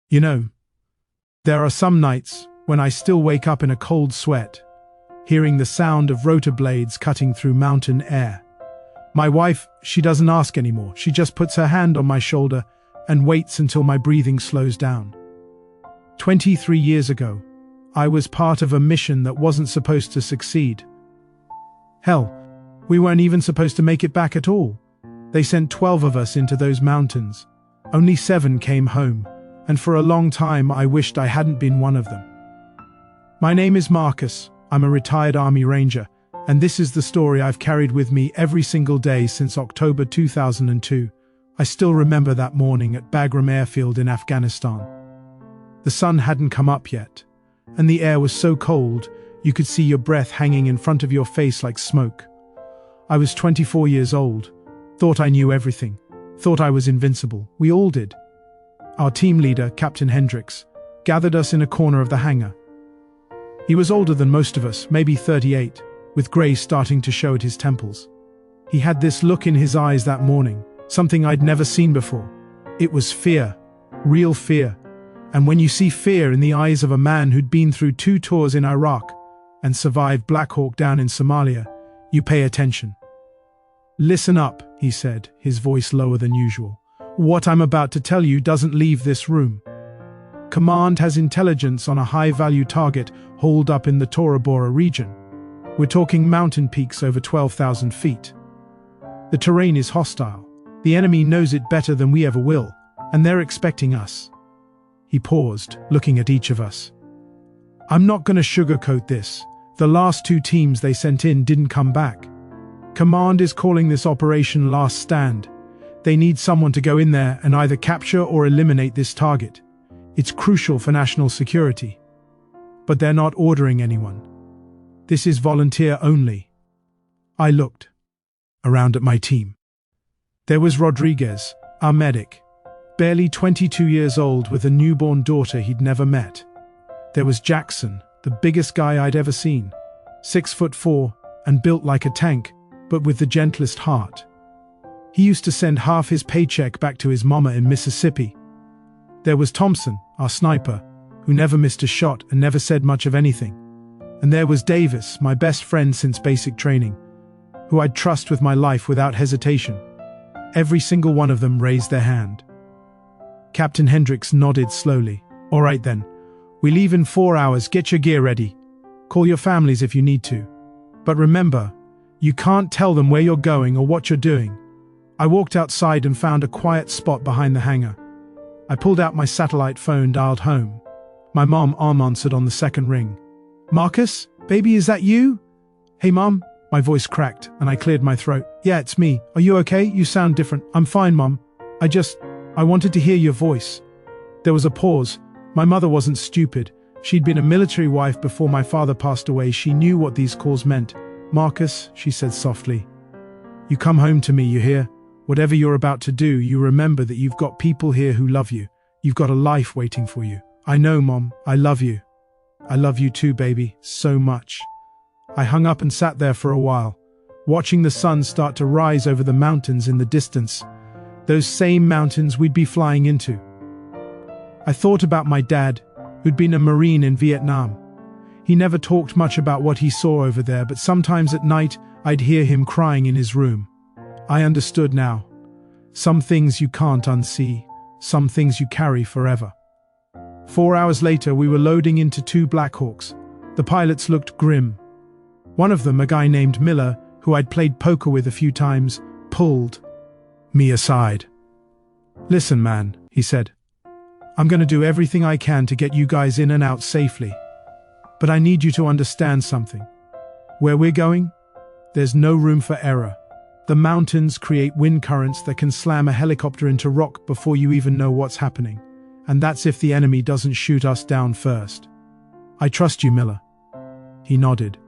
You know, there are some nights when I still wake up in a cold sweat, hearing the sound of rotor blades cutting through mountain air. My wife, she doesn't ask anymore. She just puts her hand on my shoulder and waits until my breathing slows down. 23 years ago, I was part of a mission that wasn't supposed to succeed. Hell, we weren't even supposed to make it back at all. They sent 12 of us into those mountains. Only 7 came home, and for a long time I wished I hadn't been one of them. My name is Marcus. I'm a retired Army Ranger, and this is the story I've carried with me every single day since October 2002. I still remember that morning at Bagram Airfield in Afghanistan. The sun hadn't come up yet, and the air was so cold you could see your breath hanging in front of your face like smoke. I was 24 years old, thought I knew everything, thought I was invincible. We all did. Our team leader, Captain Hendricks, gathered us in a corner of the hangar. He was older than most of us, maybe 38, with grey starting to show at his temples. He had this look in his eyes that morning, something I'd never seen before. It was fear, real fear. And when you see fear in the eyes of a man who'd been through 2 tours in Iraq and survived Black Hawk Down in Somalia, you pay attention. "Listen up," he said, his voice lower than usual. "What I'm about to tell you doesn't leave this room. Command has intelligence on a high-value target holed up in the Tora Bora region. We're talking mountain peaks over 12,000 feet. The terrain is hostile. The enemy knows it better than we ever will, and they're expecting us." He paused, looking at each of us. "I'm not going to sugarcoat this. The last 2 teams they sent in didn't come back. Command is calling this Operation Last Stand. They need someone to go in there and either capture or eliminate this target. It's crucial for national security. But they're not ordering anyone. This is volunteer only." I looked around at my team. There was Rodriguez, our medic, barely 22 years old with a newborn daughter he'd never met. There was Jackson, the biggest guy I'd ever seen, 6'4" and built like a tank, but with the gentlest heart. He used to send half his paycheck back to his mama in Mississippi. There was Thompson, our sniper, who never missed a shot and never said much of anything. And there was Davis, my best friend since basic training, who I'd trust with my life without hesitation. Every single one of them raised their hand. Captain Hendricks nodded slowly. "All right then. We leave in 4 hours. Get your gear ready. Call your families if you need to. But remember, you can't tell them where you're going or what you're doing." I walked outside and found a quiet spot behind the hangar. I pulled out my satellite phone, dialed home. My mom answered on the second ring. "Marcus, baby, is that you?" "Hey, Mom." My voice cracked, and I cleared my throat. "Yeah, it's me. Are you okay? You sound different." "I'm fine, Mom. I wanted to hear your voice." There was a pause. My mother wasn't stupid. She'd been a military wife before my father passed away. She knew what these calls meant. "Marcus," she said softly, "you come home to me, you hear? Whatever you're about to do, you remember that you've got people here who love you. You've got a life waiting for you." "I know, Mom. I love you." "I love you too, baby. So much." I hung up and sat there for a while, watching the sun start to rise over the mountains in the distance. Those same mountains we'd be flying into. I thought about my dad, who'd been a Marine in Vietnam. He never talked much about what he saw over there, but sometimes at night I'd hear him crying in his room. I understood now. Some things you can't unsee, some things you carry forever. 4 hours later, we were loading into 2 Blackhawks. The pilots looked grim. One of them, a guy named Miller, who I'd played poker with a few times, pulled me aside. "Listen, man," he said. "I'm going to do everything I can to get you guys in and out safely. But I need you to understand something. Where we're going, there's no room for error. The mountains create wind currents that can slam a helicopter into rock before you even know what's happening. And that's if the enemy doesn't shoot us down first. I trust you, Miller." He nodded.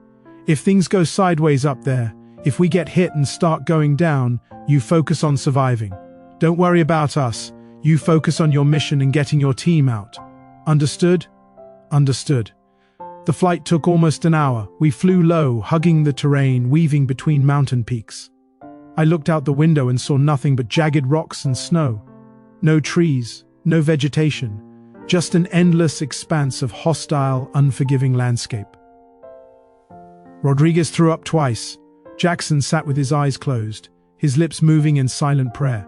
"If things go sideways up there, if we get hit and start going down, you focus on surviving. Don't worry about us. You focus on your mission and getting your team out. Understood?" "Understood." The flight took almost an hour. We flew low, hugging the terrain, weaving between mountain peaks. I looked out the window and saw nothing but jagged rocks and snow. No trees, no vegetation, Just an endless expanse of hostile, unforgiving landscape. Rodriguez threw up twice. Jackson sat with his eyes closed, his lips moving in silent prayer.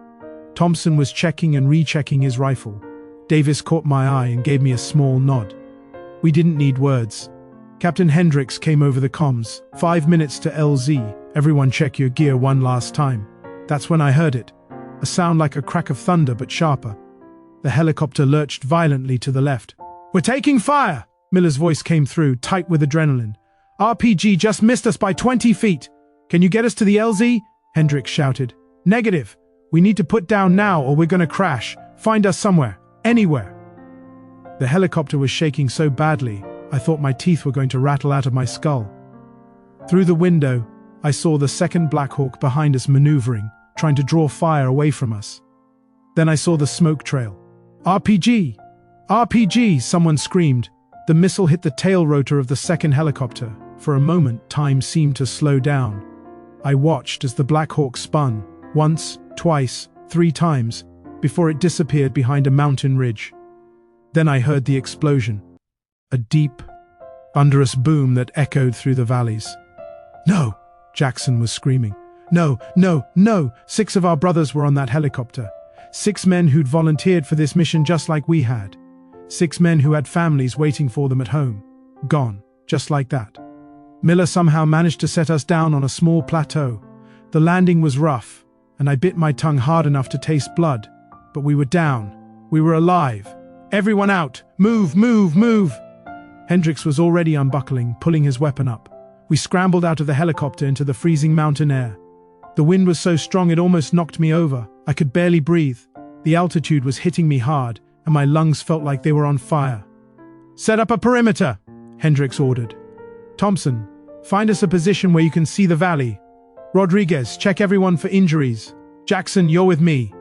Thompson was checking and rechecking his rifle. Davis caught my eye and gave me a small nod. We didn't need words. Captain Hendricks came over the comms. 5 minutes to LZ. Everyone check your gear one last time. That's when I heard it. A sound like a crack of thunder, but sharper. The helicopter lurched violently to the left. "We're taking fire!" Miller's voice came through, tight with adrenaline. "RPG just missed us by 20 feet. Can you get us to the LZ?" Hendricks shouted. "Negative. We need to put down now or we're gonna crash. Find us somewhere. Anywhere." The helicopter was shaking so badly, I thought my teeth were going to rattle out of my skull. Through the window, I saw the second Black Hawk behind us maneuvering, trying to draw fire away from us. Then I saw the smoke trail. "RPG! RPG!" someone screamed. The missile hit the tail rotor of the second helicopter. For a moment, time seemed to slow down. I watched as the Black Hawk spun, once, twice, 3 times, before it disappeared behind a mountain ridge. Then I heard the explosion. A deep, thunderous boom that echoed through the valleys. "No!" Jackson was screaming. "No, no, no! 6 of our brothers were on that helicopter. 6 men who'd volunteered for this mission just like we had. 6 men who had families waiting for them at home. Gone, just like that. Miller somehow managed to set us down on a small plateau. The landing was rough, and I bit my tongue hard enough to taste blood. But we were down. We were alive. Everyone out! Move, move, move!" Hendricks was already unbuckling, pulling his weapon up. We scrambled out of the helicopter into the freezing mountain air. The wind was so strong it almost knocked me over. I could barely breathe. The altitude was hitting me hard, and my lungs felt like they were on fire. "Set up a perimeter," Hendricks ordered. "Thompson, find us a position where you can see the valley. Rodriguez, check everyone for injuries. Jackson, you're with me."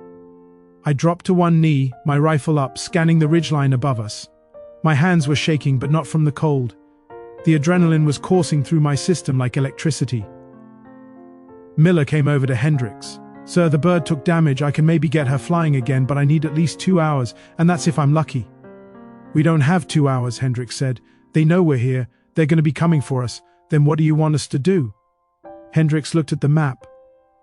I dropped to one knee, my rifle up, scanning the ridgeline above us. My hands were shaking, but not from the cold. The adrenaline was coursing through my system like electricity. Miller came over to Hendricks. "Sir, the bird took damage. I can maybe get her flying again, but I need at least 2 hours, and that's if I'm lucky." "We don't have 2 hours," Hendricks said. "They know we're here. They're going to be coming for us. Then what do you want us to do?" Hendricks looked at the map,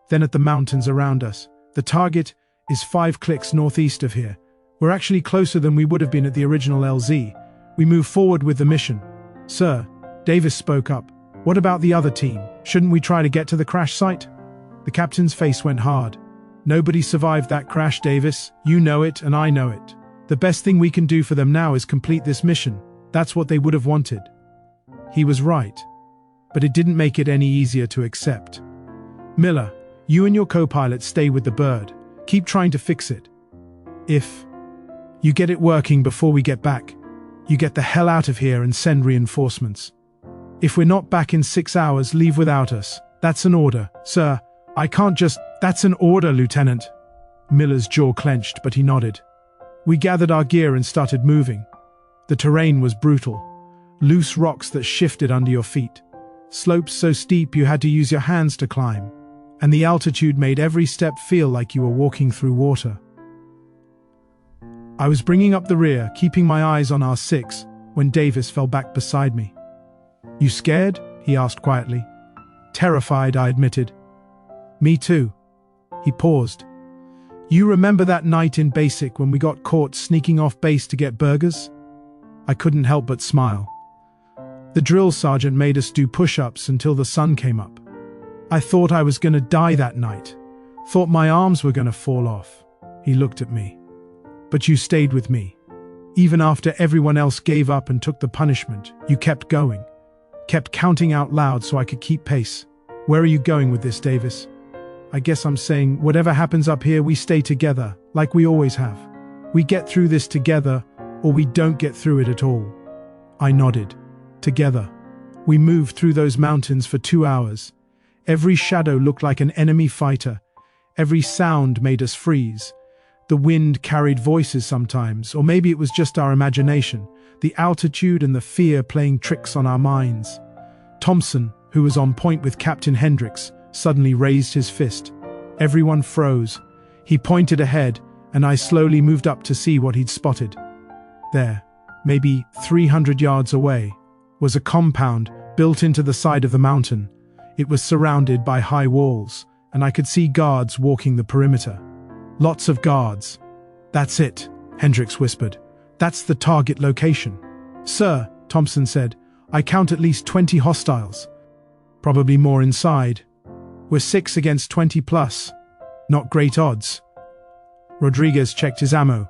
then at the mountains around us. "The target is 5 clicks northeast of here. We're actually closer than we would have been at the original LZ. We move forward with the mission." "Sir," Davis spoke up, "what about the other team? Shouldn't we try to get to the crash site?" The captain's face went hard. "Nobody survived that crash, Davis. You know it, and I know it. The best thing we can do for them now is complete this mission. That's what they would have wanted." He was right, but it didn't make it any easier to accept. "Miller, you and your co-pilot stay with the bird. Keep trying to fix it. If you get it working before we get back, you get the hell out of here and send reinforcements. If we're not back in 6 hours, leave without us. That's an order, sir. I can't just—" "That's an order, Lieutenant." Miller's jaw clenched, but he nodded. We gathered our gear and started moving. The terrain was brutal. Loose rocks that shifted under your feet. Slopes so steep you had to use your hands to climb. And the altitude made every step feel like you were walking through water. I was bringing up the rear, keeping my eyes on our 6, when Davis fell back beside me. "You scared?" he asked quietly. "Terrified," I admitted. "Me too." He paused. "You remember that night in Basic when we got caught sneaking off base to get burgers?" I couldn't help but smile. The drill sergeant made us do push-ups until the sun came up. I thought I was going to die that night. Thought my arms were going to fall off. He looked at me. "But you stayed with me. Even after everyone else gave up and took the punishment, you kept going. Kept counting out loud so I could keep pace. Where are you going with this, Davis?" "I guess I'm saying whatever happens up here, we stay together, like we always have. We get through this together, or we don't get through it at all." I nodded. Together. We moved through those mountains for 2 hours. Every shadow looked like an enemy fighter. Every sound made us freeze. The wind carried voices sometimes, or maybe it was just our imagination, the altitude and the fear playing tricks on our minds. Thompson, who was on point with Captain Hendricks, suddenly raised his fist. Everyone froze. He pointed ahead, and I slowly moved up to see what he'd spotted. There, maybe 300 yards away, was a compound built into the side of the mountain. It was surrounded by high walls, and I could see guards walking the perimeter. Lots of guards. "That's it," Hendricks whispered. "That's the target location." "Sir," Thompson said, "I count at least 20 hostiles. Probably more inside. We're 6 against 20 plus. Not great odds." Rodriguez checked his ammo.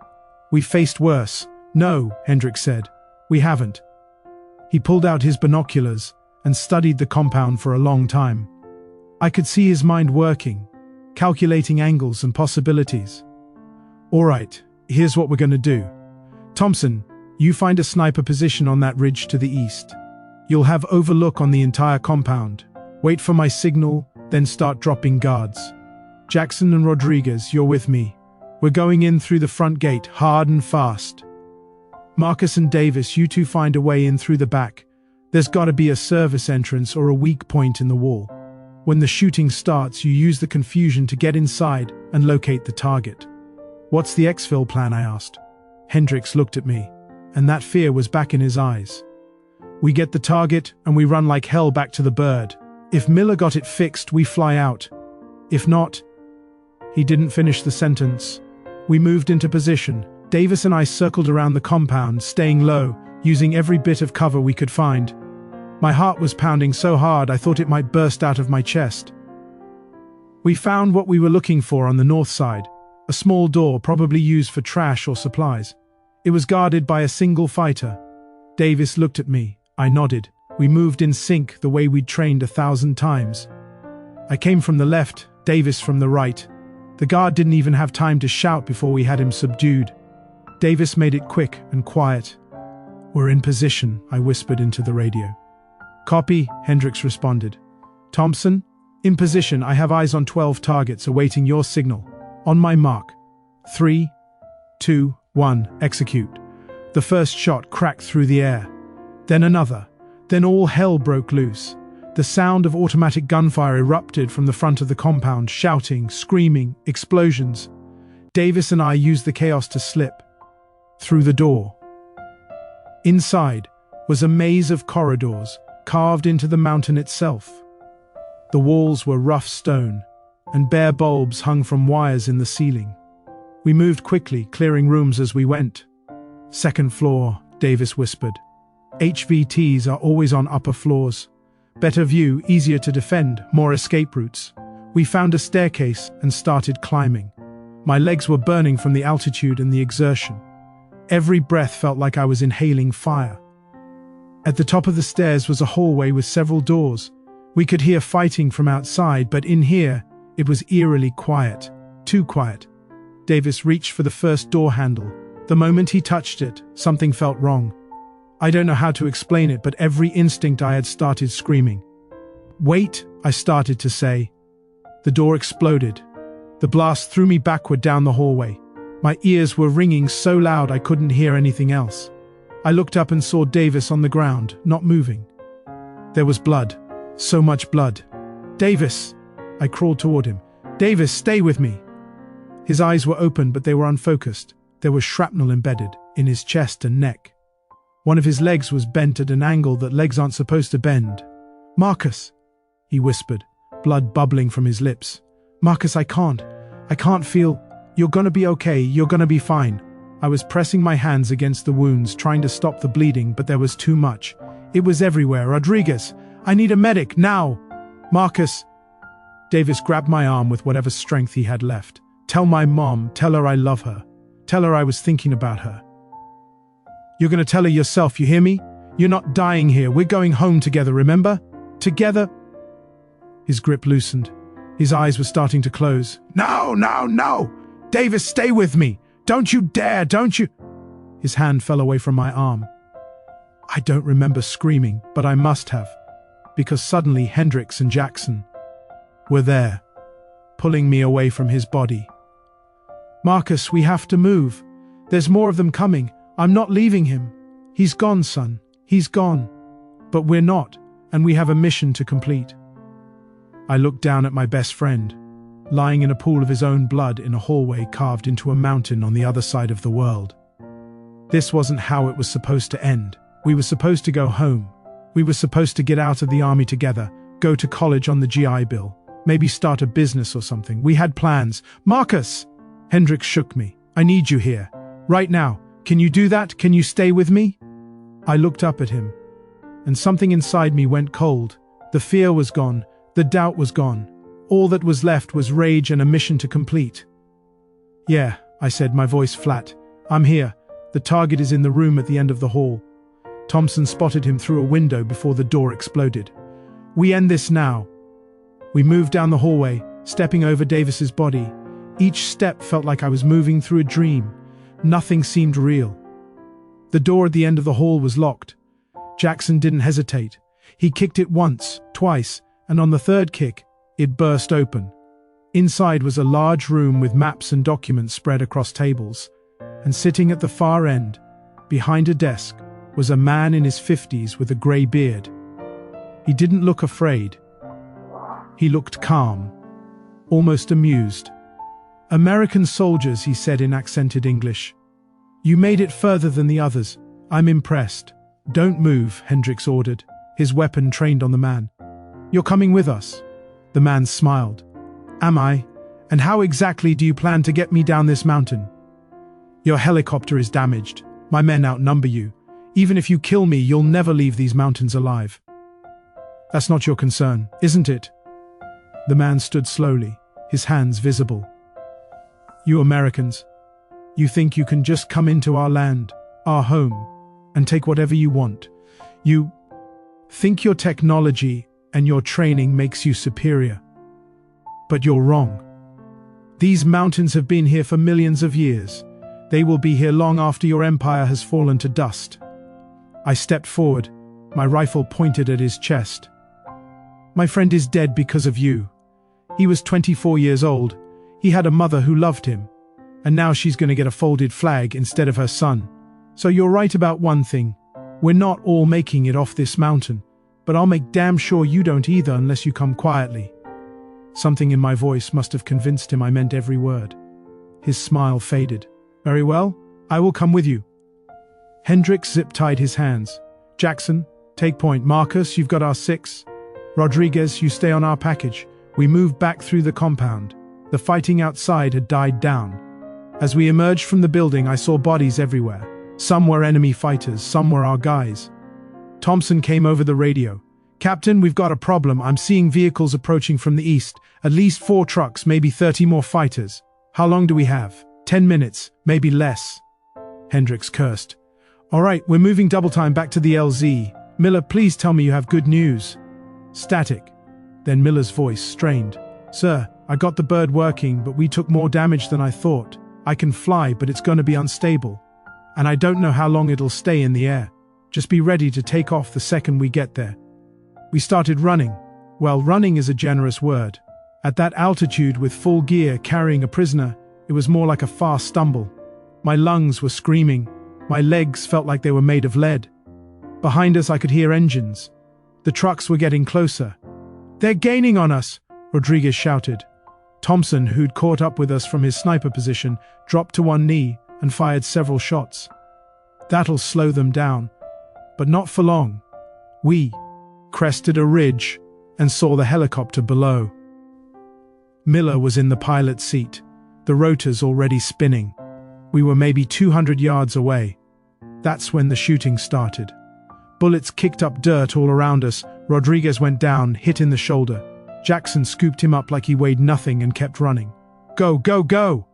"We faced worse." "No," Hendricks said. "We haven't." He pulled out his binoculars and studied the compound for a long time. I could see his mind working, calculating angles and possibilities. "All right, here's what we're going to do. Thompson, you find a sniper position on that ridge to the east. You'll have overlook on the entire compound. Wait for my signal, then start dropping guards. Jackson and Rodriguez, you're with me. We're going in through the front gate, hard and fast. Marcus and Davis, you two find a way in through the back. There's got to be a service entrance or a weak point in the wall. When the shooting starts, you use the confusion to get inside and locate the target." "What's the exfil plan?" I asked. Hendricks looked at me, and that fear was back in his eyes. "We get the target and we run like hell back to the bird. If Miller got it fixed, we fly out. If not..." He didn't finish the sentence. We moved into position. Davis and I circled around the compound, staying low, using every bit of cover we could find. My heart was pounding so hard I thought it might burst out of my chest. We found what we were looking for on the north side, a small door probably used for trash or supplies. It was guarded by a single fighter. Davis looked at me. I nodded. We moved in sync the way we'd trained 1,000 times. I came from the left, Davis from the right. The guard didn't even have time to shout before we had him subdued. Davis made it quick and quiet. "We're in position," I whispered into the radio. "Copy," Hendricks responded. "Thompson, in position. I have eyes on 12 targets awaiting your signal. On my mark. 3, 2, 1, execute." The first shot cracked through the air. Then another. Then all hell broke loose. The sound of automatic gunfire erupted from the front of the compound, shouting, screaming, explosions. Davis and I used the chaos to slip through the door. Inside was a maze of corridors carved into the mountain itself. The walls were rough stone, and bare bulbs hung from wires in the ceiling. We moved quickly, clearing rooms as we went. "Second floor," Davis whispered. "HVTs are always on upper floors. Better view, easier to defend, more escape routes." We found a staircase and started climbing. My legs were burning from the altitude and the exertion. Every breath felt like I was inhaling fire. At the top of the stairs was a hallway with several doors. We could hear fighting from outside, but in here, it was eerily quiet. Too quiet. Davis reached for the first door handle. The moment he touched it, something felt wrong. I don't know how to explain it, but every instinct I had started screaming. "Wait," I started to say. The door exploded. The blast threw me backward down the hallway. My ears were ringing so loud I couldn't hear anything else. I looked up and saw Davis on the ground, not moving. There was blood. So much blood. "Davis!" I crawled toward him. "Davis, stay with me!" His eyes were open, but they were unfocused. There was shrapnel embedded in his chest and neck. One of his legs was bent at an angle that legs aren't supposed to bend. "Marcus!" he whispered, blood bubbling from his lips. "Marcus, I can't feel. You're gonna be okay, you're gonna be fine." I was pressing my hands against the wounds, trying to stop the bleeding, but there was too much. It was everywhere. "Rodriguez, I need a medic, now!" "Marcus!" Davis grabbed my arm with whatever strength he had left. "Tell my mom, tell her I love her. Tell her I was thinking about her. You're gonna tell her yourself, you hear me? You're not dying here, we're going home together, remember? Together." His grip loosened. His eyes were starting to close. "No, no, no! Davis, stay with me! Don't you dare, don't you—" His hand fell away from my arm. I don't remember screaming, but I must have, because suddenly Hendricks and Jackson were there, pulling me away from his body. "Marcus, we have to move. There's more of them coming. I'm not leaving him. He's gone, son. He's gone. But we're not, and we have a mission to complete." I looked down at my best friend, lying in a pool of his own blood in a hallway carved into a mountain on the other side of the world. This wasn't how it was supposed to end. We were supposed to go home. We were supposed to get out of the army together, go to college on the GI Bill, maybe start a business or something. We had plans. Marcus! Hendricks shook me. I need you here. Right now. Can you do that? Can you stay with me? I looked up at him, and something inside me went cold. The fear was gone. The doubt was gone. All that was left was rage and a mission to complete. Yeah, I said, my voice flat. I'm here. The target is in the room at the end of the hall. Thompson spotted him through a window before the door exploded. We end this now. We moved down the hallway, stepping over Davis's body. Each step felt like I was moving through a dream. Nothing seemed real. The door at the end of the hall was locked. Jackson didn't hesitate. He kicked it once, twice, and on the third kick, it burst open. Inside was a large room with maps and documents spread across tables, and sitting at the far end, behind a desk, was a man in his 50s with a grey beard. He didn't look afraid. He looked calm, almost amused. "American soldiers," he said in accented English. "You made it further than the others. I'm impressed." "Don't move," Hendricks ordered, his weapon trained on the man. "You're coming with us." The man smiled. "Am I? And how exactly do you plan to get me down this mountain?" "Your helicopter is damaged. My men outnumber you. Even if you kill me, you'll never leave these mountains alive." "That's not your concern, isn't it?" The man stood slowly, his hands visible. "You Americans, you think you can just come into our land, our home, and take whatever you want. You think your technology and your training makes you superior. But you're wrong. These mountains have been here for millions of years. They will be here long after your empire has fallen to dust." I stepped forward, my rifle pointed at his chest. "My friend is dead because of you. He was 24 years old. He had a mother who loved him. And now she's going to get a folded flag instead of her son. So you're right about one thing. We're not all making it off this mountain. But I'll make damn sure you don't either unless you come quietly." Something in my voice must have convinced him I meant every word. His smile faded. "Very well, I will come with you." Hendricks zip-tied his hands. "Jackson, take point. Marcus, you've got our 6. Rodriguez, you stay on our package." We moved back through the compound. The fighting outside had died down. As we emerged from the building, I saw bodies everywhere. Some were enemy fighters, some were our guys. Thompson came over the radio. "Captain, we've got a problem. I'm seeing vehicles approaching from the east. At least 4 trucks, maybe 30 more fighters. How long do we have?" 10 minutes, maybe less." Hendricks cursed. "All right, we're moving double time back to the LZ. Miller, please tell me you have good news." Static. Then Miller's voice strained. "Sir, I got the bird working, but we took more damage than I thought. I can fly, but it's going to be unstable. And I don't know how long it'll stay in the air. Just be ready to take off the second we get there." We started running. Well, running is a generous word. At that altitude with full gear carrying a prisoner, it was more like a fast stumble. My lungs were screaming. My legs felt like they were made of lead. Behind us I could hear engines. The trucks were getting closer. "They're gaining on us," Rodriguez shouted. Thompson, who'd caught up with us from his sniper position, dropped to one knee and fired several shots. "That'll slow them down." But not for long. We crested a ridge and saw the helicopter below. Miller was in the pilot's seat, the rotors already spinning. We were maybe 200 yards away. That's when the shooting started. Bullets kicked up dirt all around us. Rodriguez went down, hit in the shoulder. Jackson scooped him up like he weighed nothing and kept running. "Go, go, go!"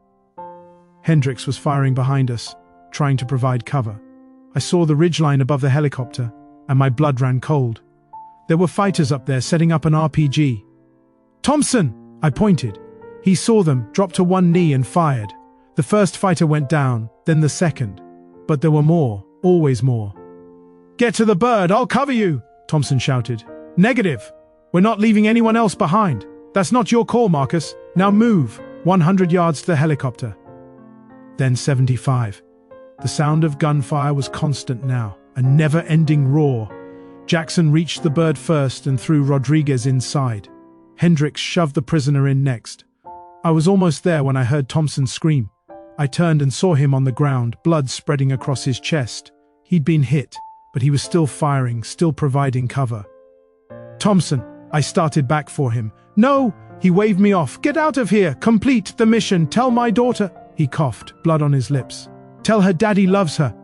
Hendricks was firing behind us, trying to provide cover. I saw the ridgeline above the helicopter, and my blood ran cold. There were fighters up there setting up an RPG. "Thompson!" I pointed. He saw them, dropped to one knee and fired. The first fighter went down, then the second. But there were more, always more. "Get to the bird, I'll cover you!" Thompson shouted. "Negative! We're not leaving anyone else behind. That's not your call, Marcus. Now move." 100 yards to the helicopter. Then 75. The sound of gunfire was constant now, a never-ending roar. Jackson reached the bird first and threw Rodriguez inside. Hendricks shoved the prisoner in next. I was almost there when I heard Thompson scream. I turned and saw him on the ground, blood spreading across his chest. He'd been hit, but he was still firing, still providing cover. Thompson, I started back for him. No, he waved me off. Get out of here, complete the mission, tell my daughter. He coughed, blood on his lips. Tell her daddy loves her.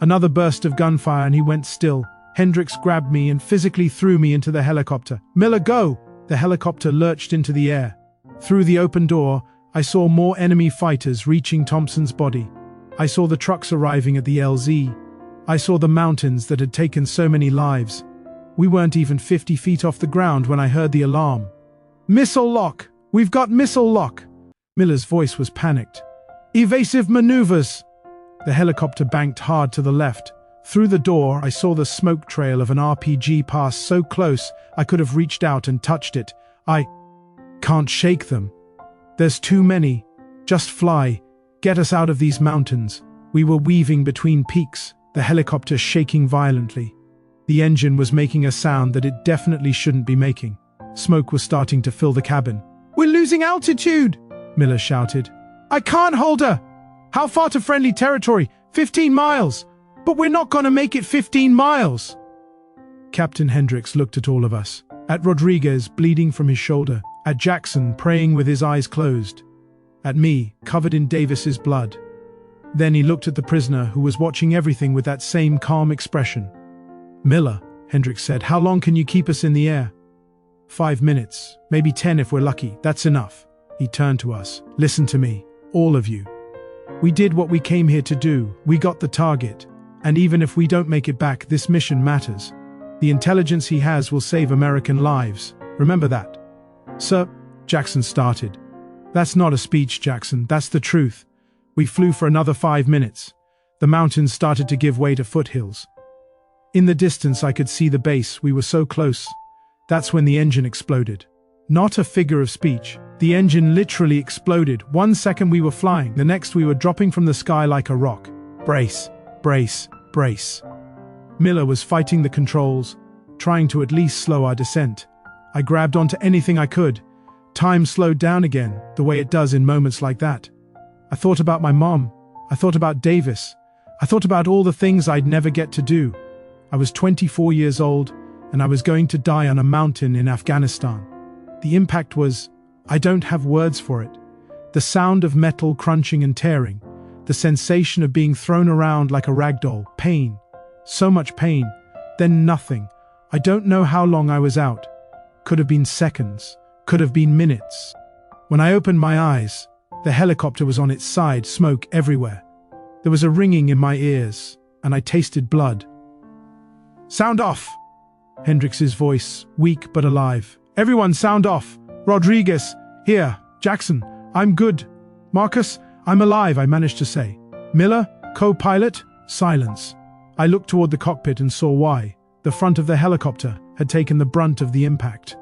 Another burst of gunfire and he went still. Hendricks grabbed me and physically threw me into the helicopter. Miller, go! The helicopter lurched into the air. Through the open door, I saw more enemy fighters reaching Thompson's body. I saw the trucks arriving at the LZ. I saw the mountains that had taken so many lives. We weren't even 50 feet off the ground when I heard the alarm. Missile lock! We've got missile lock! Miller's voice was panicked. Evasive maneuvers! The helicopter banked hard to the left. Through the door, I saw the smoke trail of an RPG pass so close I could have reached out and touched it. I can't shake them. There's too many. Just fly. Get us out of these mountains. We were weaving between peaks, the helicopter shaking violently. The engine was making a sound that it definitely shouldn't be making. Smoke was starting to fill the cabin. We're losing altitude, Miller shouted. I can't hold her. How far to friendly territory? 15 miles. But we're not gonna make it 15 miles. Captain Hendricks looked at all of us. At Rodriguez, bleeding from his shoulder. At Jackson, praying with his eyes closed. At me, covered in Davis's blood. Then he looked at the prisoner, who was watching everything with that same calm expression. Miller, Hendricks said, how long can you keep us in the air? 5 minutes, maybe 10 if we're lucky. That's enough. He turned to us. Listen to me, all of you. We did what we came here to do. We got the target. And even if we don't make it back, this mission matters. The intelligence he has will save American lives. Remember that. Sir, Jackson started. That's not a speech, Jackson. That's the truth. We flew for another 5 minutes. The mountains started to give way to foothills. In the distance, I could see the base. We were so close. That's when the engine exploded. Not a figure of speech. The engine literally exploded. 1 second we were flying. The next we were dropping from the sky like a rock. Brace, brace, brace. Miller was fighting the controls, trying to at least slow our descent. I grabbed onto anything I could. Time slowed down again, the way it does in moments like that. I thought about my mom. I thought about Davis. I thought about all the things I'd never get to do. I was 24 years old, and I was going to die on a mountain in Afghanistan. The impact was, I don't have words for it. The sound of metal crunching and tearing. The sensation of being thrown around like a rag doll. Pain. So much pain. Then nothing. I don't know how long I was out. Could have been seconds. Could have been minutes. When I opened my eyes, the helicopter was on its side, smoke everywhere. There was a ringing in my ears, and I tasted blood. Sound off! Hendricks' voice, weak but alive. Everyone sound off! Rodriguez, here. Jackson, I'm good. Marcus, I'm alive, I managed to say. Miller, co-pilot, silence. I looked toward the cockpit and saw why. The front of the helicopter had taken the brunt of the impact.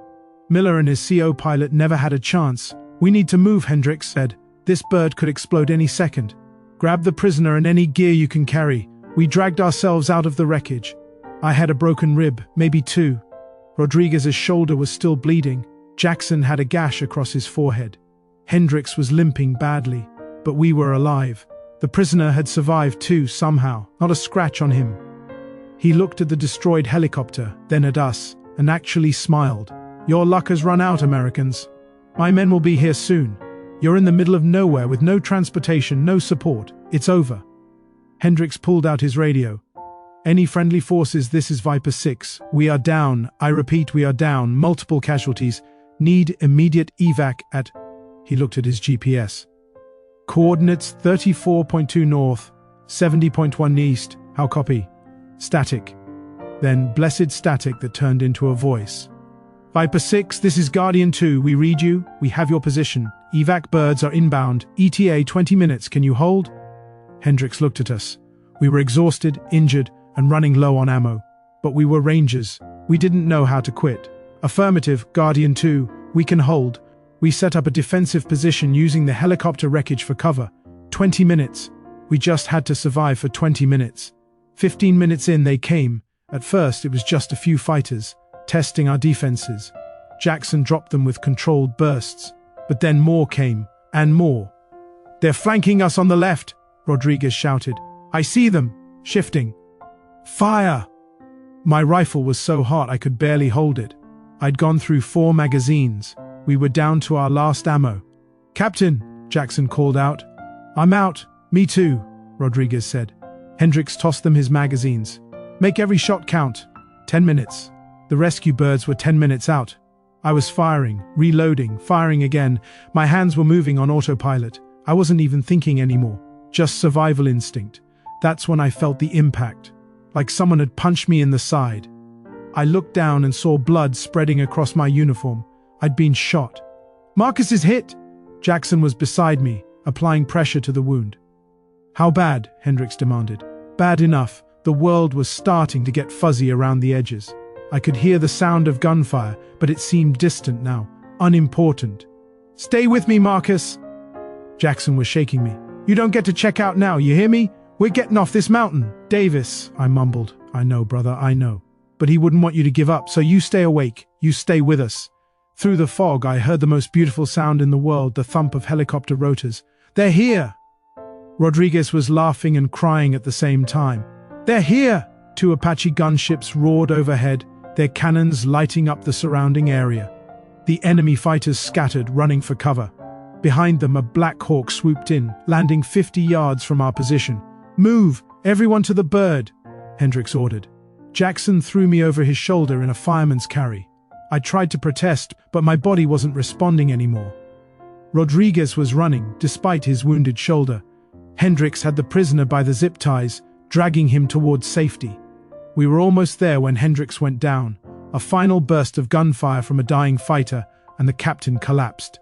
Miller and his CO pilot never had a chance. We need to move, Hendricks said. This bird could explode any second. Grab the prisoner and any gear you can carry. We dragged ourselves out of the wreckage. I had a broken rib, maybe 2. Rodriguez's shoulder was still bleeding. Jackson had a gash across his forehead. Hendricks was limping badly, but we were alive. The prisoner had survived too, somehow, not a scratch on him. He looked at the destroyed helicopter, then at us, and actually smiled. Your luck has run out, Americans. My men will be here soon. You're in the middle of nowhere with no transportation, no support. It's over. Hendricks pulled out his radio. Any friendly forces, this is Viper 6. We are down. I repeat, we are down. Multiple casualties. Need immediate evac at... He looked at his GPS. Coordinates 34.2 north, 70.1 east. How copy? Static. Then blessed static that turned into a voice. Viper 6, this is Guardian 2. We read you. We have your position. Evac birds are inbound. ETA 20 minutes. Can you hold? Hendricks looked at us. We were exhausted, injured, and running low on ammo. But we were Rangers. We didn't know how to quit. Affirmative, Guardian 2. We can hold. We set up a defensive position using the helicopter wreckage for cover. 20 minutes. We just had to survive for 20 minutes. 15 minutes in, they came. At first, it was just a few fighters, testing our defenses. Jackson dropped them with controlled bursts. But then more came, and more. They're flanking us on the left, Rodriguez shouted. I see them, shifting. Fire! My rifle was so hot I could barely hold it. I'd gone through 4 magazines. We were down to our last ammo. Captain, Jackson called out. I'm out. Me too, Rodriguez said. Hendricks tossed them his magazines. Make every shot count. 10 minutes. The rescue birds were 10 minutes out. I was firing, reloading, firing again. My hands were moving on autopilot. I wasn't even thinking anymore. Just survival instinct. That's when I felt the impact. Like someone had punched me in the side. I looked down and saw blood spreading across my uniform. I'd been shot. Marcus is hit! Jackson was beside me, applying pressure to the wound. How bad? Hendricks demanded. Bad enough. The world was starting to get fuzzy around the edges. I could hear the sound of gunfire, but it seemed distant now, unimportant. Stay with me, Marcus! Jackson was shaking me. You don't get to check out now, you hear me? We're getting off this mountain. Davis, I mumbled. I know, brother, I know. But he wouldn't want you to give up, so you stay awake. You stay with us. Through the fog, I heard the most beautiful sound in the world, the thump of helicopter rotors. They're here! Rodriguez was laughing and crying at the same time. They're here! 2 Apache gunships roared overhead, their cannons lighting up the surrounding area. The enemy fighters scattered, running for cover. Behind them, a Black Hawk swooped in, landing 50 yards from our position. Move! Everyone to the bird! Hendricks ordered. Jackson threw me over his shoulder in a fireman's carry. I tried to protest, but my body wasn't responding anymore. Rodriguez was running, despite his wounded shoulder. Hendricks had the prisoner by the zip ties, dragging him towards safety. We were almost there when Hendricks went down. A final burst of gunfire from a dying fighter, and the captain collapsed.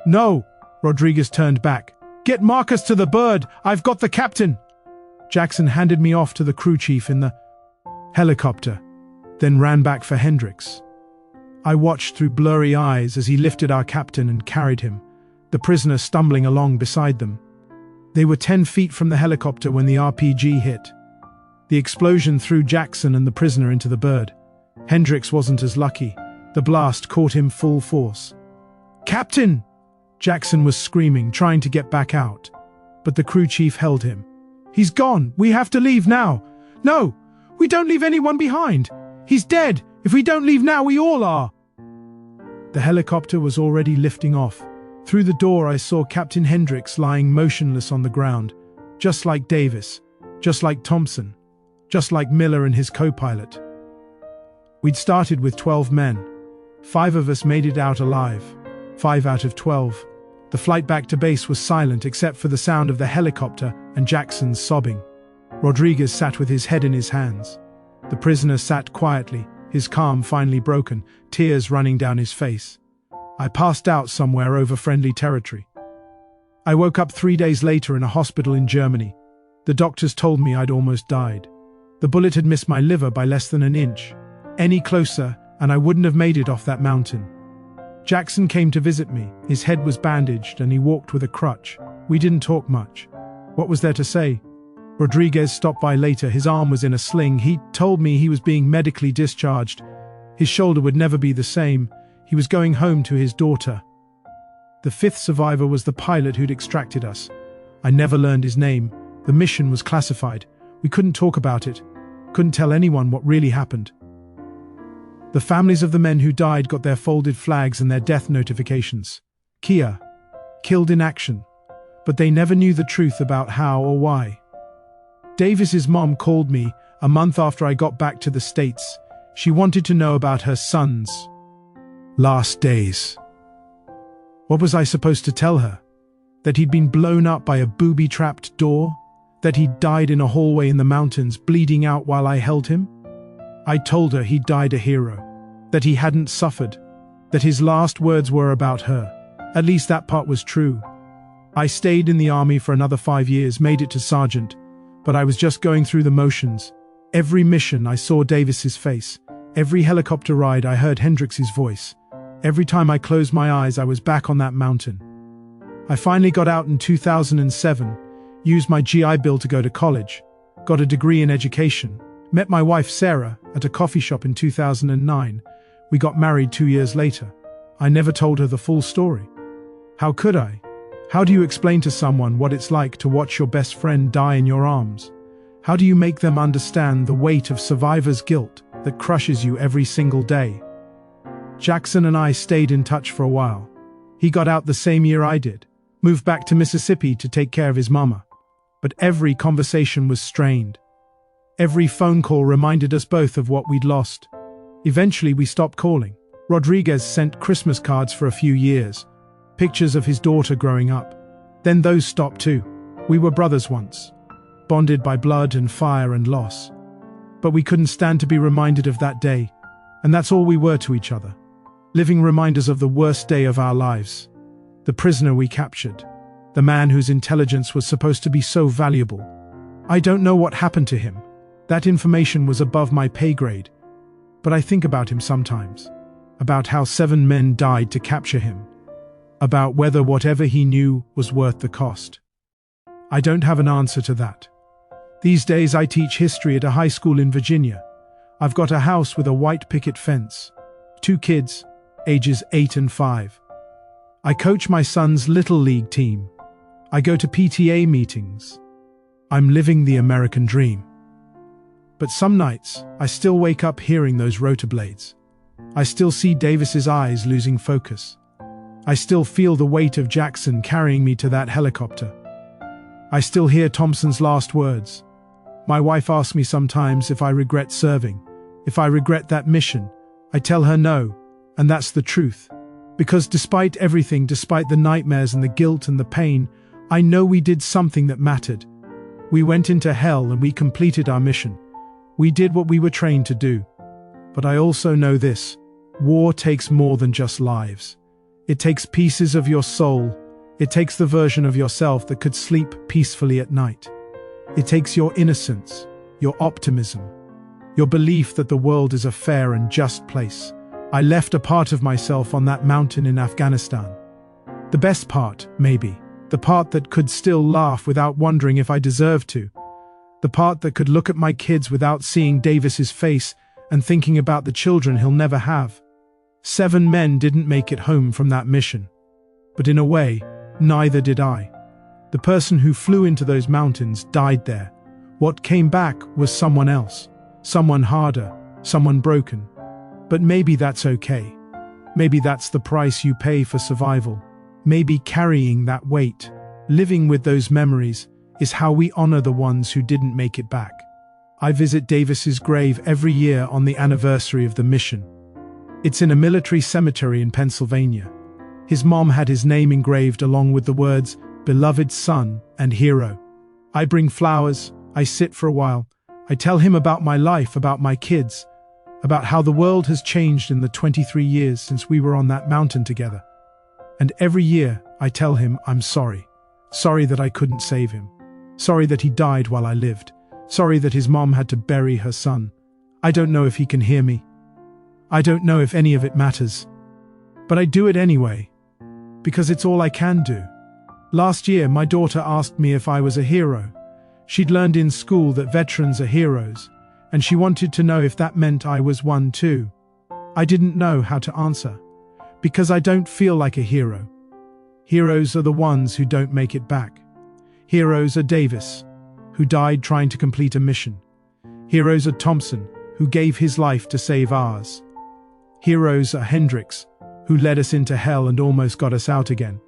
No! Rodriguez turned back. Get Marcus to the bird! I've got the captain! Jackson handed me off to the crew chief in the helicopter, then ran back for Hendricks. I watched through blurry eyes as he lifted our captain and carried him, the prisoner stumbling along beside them. They were 10 feet from the helicopter when the RPG hit. The explosion threw Jackson and the prisoner into the bird. Hendricks wasn't as lucky. The blast caught him full force. Captain! Jackson was screaming, trying to get back out. But the crew chief held him. He's gone. We have to leave now. No, we don't leave anyone behind. He's dead. If we don't leave now, we all are. The helicopter was already lifting off. Through the door, I saw Captain Hendricks lying motionless on the ground, just like Davis, just like Thompson, just like Miller and his co-pilot. We'd started with 12 men. 5 of us made it out alive. 5 out of 12. The flight back to base was silent except for the sound of the helicopter and Jackson's sobbing. Rodriguez sat with his head in his hands. The prisoner sat quietly, his calm finally broken, tears running down his face. I passed out somewhere over friendly territory. I woke up 3 days later in a hospital in Germany. The doctors told me I'd almost died. The bullet had missed my liver by less than an inch. Any closer, and I wouldn't have made it off that mountain. Jackson came to visit me. His head was bandaged and he walked with a crutch. We didn't talk much. What was there to say? Rodriguez stopped by later. His arm was in a sling. He told me he was being medically discharged. His shoulder would never be the same. He was going home to his daughter. The 5th survivor was the pilot who'd extracted us. I never learned his name. The mission was classified. We couldn't talk about it. Couldn't tell anyone what really happened. The families of the men who died got their folded flags and their death notifications. Kia, killed in action. But they never knew the truth about how or why. Davis's mom called me a month after I got back to the States. She wanted to know about her son's last days. What was I supposed to tell her? That he'd been blown up by a booby-trapped door? That he'd died in a hallway in the mountains, bleeding out while I held him? I told her he'd died a hero. That he hadn't suffered. That his last words were about her. At least that part was true. I stayed in the army for another 5 years, made it to sergeant. But I was just going through the motions. Every mission I saw Davis's face. Every helicopter ride I heard Hendricks' voice. Every time I closed my eyes I was back on that mountain. I finally got out in 2007, used my GI Bill to go to college, got a degree in education, met my wife Sarah at a coffee shop in 2009. We got married 2 years later. I never told her the full story. How could I? How do you explain to someone what it's like to watch your best friend die in your arms? How do you make them understand the weight of survivor's guilt that crushes you every single day? Jackson and I stayed in touch for a while. He got out the same year I did, moved back to Mississippi to take care of his mama. But every conversation was strained. Every phone call reminded us both of what we'd lost. Eventually we stopped calling. Rodriguez sent Christmas cards for a few years, pictures of his daughter growing up. Then those stopped too. We were brothers once, bonded by blood and fire and loss. But we couldn't stand to be reminded of that day, and that's all we were to each other. Living reminders of the worst day of our lives. The prisoner we captured. The man whose intelligence was supposed to be so valuable. I don't know what happened to him. That information was above my pay grade. But I think about him sometimes. About how 7 men died to capture him. About whether whatever he knew was worth the cost. I don't have an answer to that. These days I teach history at a high school in Virginia. I've got a house with a white picket fence. 2 kids, ages 8 and 5. I coach my son's little league team. I go to PTA meetings. I'm living the American dream. But some nights, I still wake up hearing those rotor blades. I still see Davis's eyes losing focus. I still feel the weight of Jackson carrying me to that helicopter. I still hear Thompson's last words. My wife asks me sometimes if I regret serving, if I regret that mission. I tell her no, and that's the truth. Because despite everything, despite the nightmares and the guilt and the pain, I know we did something that mattered. We went into hell and we completed our mission. We did what we were trained to do. But I also know this: war takes more than just lives. It takes pieces of your soul. It takes the version of yourself that could sleep peacefully at night. It takes your innocence, your optimism, your belief that the world is a fair and just place. I left a part of myself on that mountain in Afghanistan. The best part, maybe. The part that could still laugh without wondering if I deserved to. The part that could look at my kids without seeing Davis's face and thinking about the children he'll never have. 7 men didn't make it home from that mission. But in a way, neither did I. The person who flew into those mountains died there. What came back was someone else. Someone harder, someone broken. But maybe that's okay. Maybe that's the price you pay for survival. Maybe carrying that weight, living with those memories, is how we honor the ones who didn't make it back. I visit Davis's grave every year on the anniversary of the mission. It's in a military cemetery in Pennsylvania. His mom had his name engraved along with the words, "Beloved son and hero." I bring flowers, I sit for a while, I tell him about my life, about my kids, about how the world has changed in the 23 years since we were on that mountain together. And every year, I tell him I'm sorry. Sorry that I couldn't save him. Sorry that he died while I lived. Sorry that his mom had to bury her son. I don't know if he can hear me. I don't know if any of it matters. But I do it anyway. Because it's all I can do. Last year, my daughter asked me if I was a hero. She'd learned in school that veterans are heroes, and she wanted to know if that meant I was one too. I didn't know how to answer. Because I don't feel like a hero. Heroes are the ones who don't make it back. Heroes are Davis, who died trying to complete a mission. Heroes are Thompson, who gave his life to save ours. Heroes are Hendricks, who led us into hell and almost got us out again.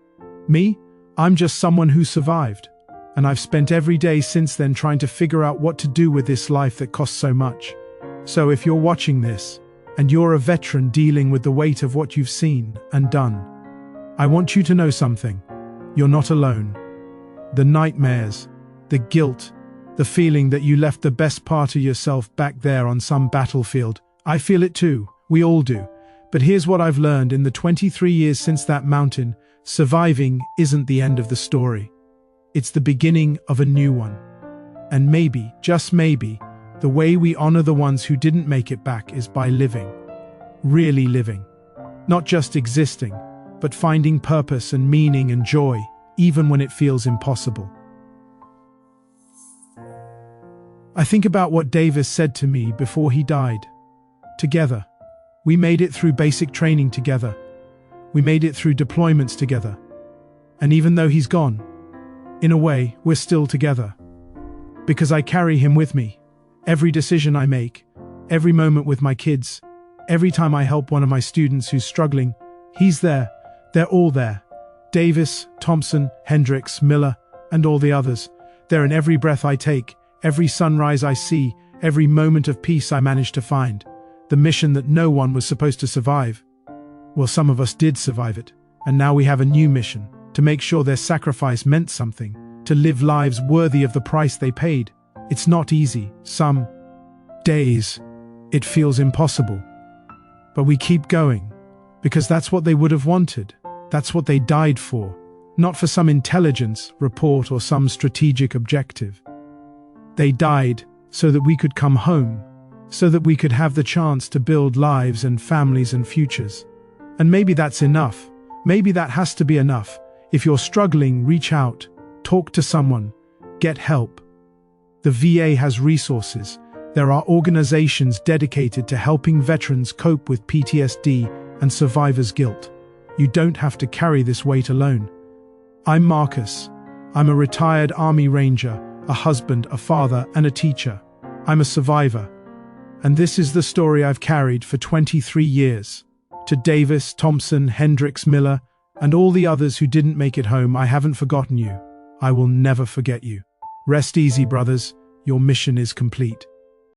Me? I'm just someone who survived. And I've spent every day since then trying to figure out what to do with this life that costs so much. So if you're watching this, and you're a veteran dealing with the weight of what you've seen and done, I want you to know something. You're not alone. The nightmares, the guilt, the feeling that you left the best part of yourself back there on some battlefield, I feel it too. We all do. But here's what I've learned in the 23 years since that mountain: surviving isn't the end of the story. It's the beginning of a new one. And maybe, just maybe, the way we honor the ones who didn't make it back is by living. Really living. Not just existing, but finding purpose and meaning and joy, even when it feels impossible. I think about what Davis said to me before he died. Together. We made it through basic training together. We made it through deployments together. And even though he's gone, in a way, we're still together. Because I carry him with me. Every decision I make, every moment with my kids, every time I help one of my students who's struggling, he's there. They're all there. Davis, Thompson, Hendricks, Miller, and all the others. They're in every breath I take, every sunrise I see, every moment of peace I manage to find. The mission that no one was supposed to survive. Well, some of us did survive it, and now we have a new mission, to make sure their sacrifice meant something, to live lives worthy of the price they paid. It's not easy. Some days, it feels impossible. But we keep going, because that's what they would have wanted. That's what they died for, not for some intelligence report or some strategic objective. They died so that we could come home, so that we could have the chance to build lives and families and futures. And maybe that's enough. Maybe that has to be enough. If you're struggling, reach out, talk to someone, get help. The VA has resources. There are organizations dedicated to helping veterans cope with PTSD and survivor's guilt. You don't have to carry this weight alone. I'm Marcus. I'm a retired Army Ranger, a husband, a father, and a teacher. I'm a survivor. And this is the story I've carried for 23 years. To Davis, Thompson, Hendricks, Miller, and all the others who didn't make it home, I haven't forgotten you. I will never forget you. Rest easy, brothers. Your mission is complete.